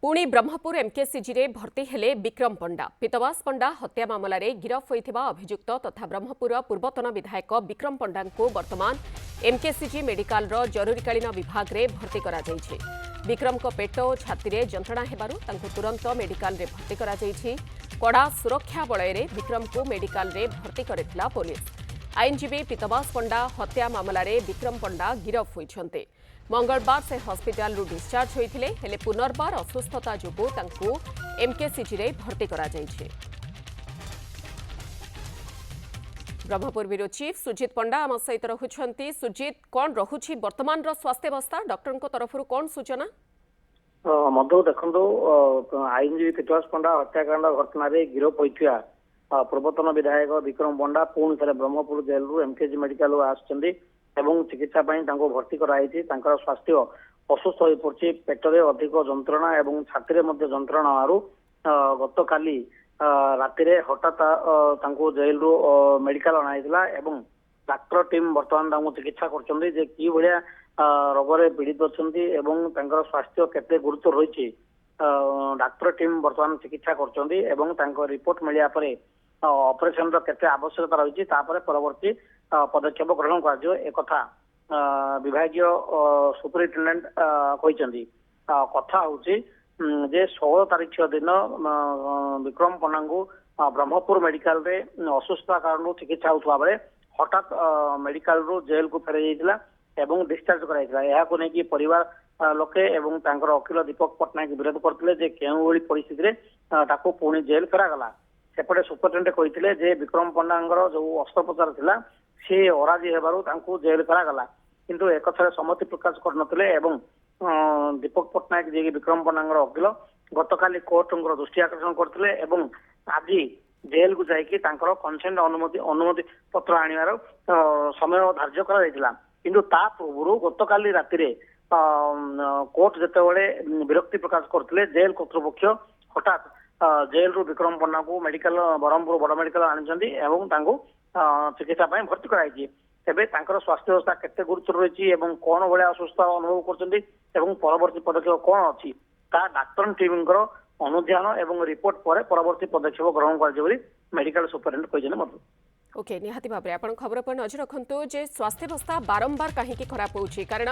पुणी ब्रह्मपुर एमकेसीजी रे भर्ती हेले विक्रम पंडा। पीतवास पंडा हत्या मामला रे गिरफ होइथिबा अभियुक्त तथा ब्रह्मपुर पूर्वतन विधायक विक्रम पंडा को वर्तमान एमकेसीजी मेडिकल रो जरूरीकालीन विभाग रे भर्ती करा जायछि। विक्रम को पेट और छाती रे जंत्रणा हेबारु तांको तुरंत मेडिकल रे भर्ती करा जायछि। कड़ा सुरक्षा बलय रे विक्रम को मेडिकल रे भर्ती करेथिला पुलिस। आईनजीवी पीतवास पंडा हत्या मामला रे विक्रम पंडा गिरफ होइछन्ते। मंगलवार से हॉस्पिटल रु डिस्चार्ज होइथिले हेले पुनर्बार असुस्थता जोगु तांको एमकेसीजी रे भर्ती करा जायछि। ब्रह्मपुर ब्यूरो चीफ सुजित पंडा आम सहित रहुछन्ती। सुजित, कौन रहुछि वर्तमान रो स्वास्थ्य अवस्था? डॉक्टर को तरफरु कौन सूचना? मधु देखो आईनजीवी पीतवास पंडा हत्याकांड घटना गिरफ होइथिया पूर्वतन विधायक विक्रम पंडा पुणी थे ब्रह्मपुर जेल रु एमकेजी मेडिकल आसुचंदी एवं चिकित्सा भर्ती कराई। स्वास्थ्य असुस्थ हो पड़ी। पेटरे अधिक जंत्रणा एवं छाती में जंत्रणा गत काली राति हठात जेल रु मेडिकल अणाइला एवं डाक्टर टीम बर्तमान चिकित्सा कर कि भाया रोग पीड़ित अच्छा स्वास्थ्य केते गुरुतर रही डाक्टर टीम बर्तमान चिकित्सा कर रिपोर्ट मिलिया परे ऑपरेशन केते आवश्यकता रही परवर्ती पदक्षेप ग्रहण करा विभागीय सुपरिटेडेंट कहते कथा हूँ जे 16 तारीख दिन विक्रम पंडा को ब्रह्मपुर मेडिकल रे असुस्थता कारण चिकित्सा होता बेले हठात मेडिकल रु जेल को फेर जाइए डिस्चार्ज कराई। परिवार लोके एवं वकील दीपक पट्टनायक विरोध करते केउली परिस्थिति पुणी जेल फेरागला। सेपटे सुपरिटेडेंट कहते विक्रम पंडा जो अस्त्रोपचार थिला सी अराजी हेबारु तांको जेल फेरागला, किंतु एक सम्मति प्रकाश करनथिले एवं दीपक पट्टनायक जे विक्रम पंडा वकील गतकाली कोर्ट दृष्टि आकर्षण करथिले एवं आज जेल को जाइए कनसेंट अनुमति पत्र आनिबार समय धार्य करा किंतु ता पूर्व गतकाली राति कोर्ट जितेबाला विरक्ति प्रकाश करते जेल कर्तृपक्ष हठात जेल रु विक्रम पंडा को मेडिकल ब्रह्मपुर बड़ मेडिकल आनी चिकित्सा भर्ती कराई। तेबे स्वास्थ्य अवस्था केते गुरुतर रही कौन भाया असुस्थ अनुभव कर परवर्ती पदक्षेप कौन अच्छी डाक्टर टीम अनुध्यान एवं रिपोर्ट पर परवर्ती पदक्षेप ग्रहण कर मेडिकल सुपरिटेडेंट कहते। ओके, निहाती भाव आप खबर पर नजर रखु जे स्वास्थ्य अवस्था बारंबार कहीं खराब होउछि कारण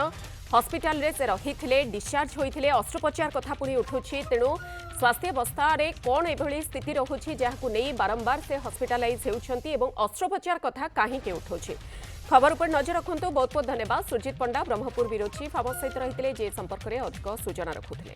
हॉस्पिटल रे से रही डिस्चार्ज होइथिले अस्त्रोपचार कथा पुणी उठुछि। तेणु स्वास्थ्य अवस्था रे कौन एभली स्थिति रहुछि जहाकु नै बारंबार से हॉस्पिटलाइज हेउछन्ती एवं अस्त्रोपचार कथा कहीं के उठुछि। खबर पर नजर रखु। बहुत बहुत धन्यवाद। सुजित पंडा ब्रह्मपुर ब्यूरो चीफ आम सहित रही जे संपर्क में अधिक सूचना रखुଥିଲେ।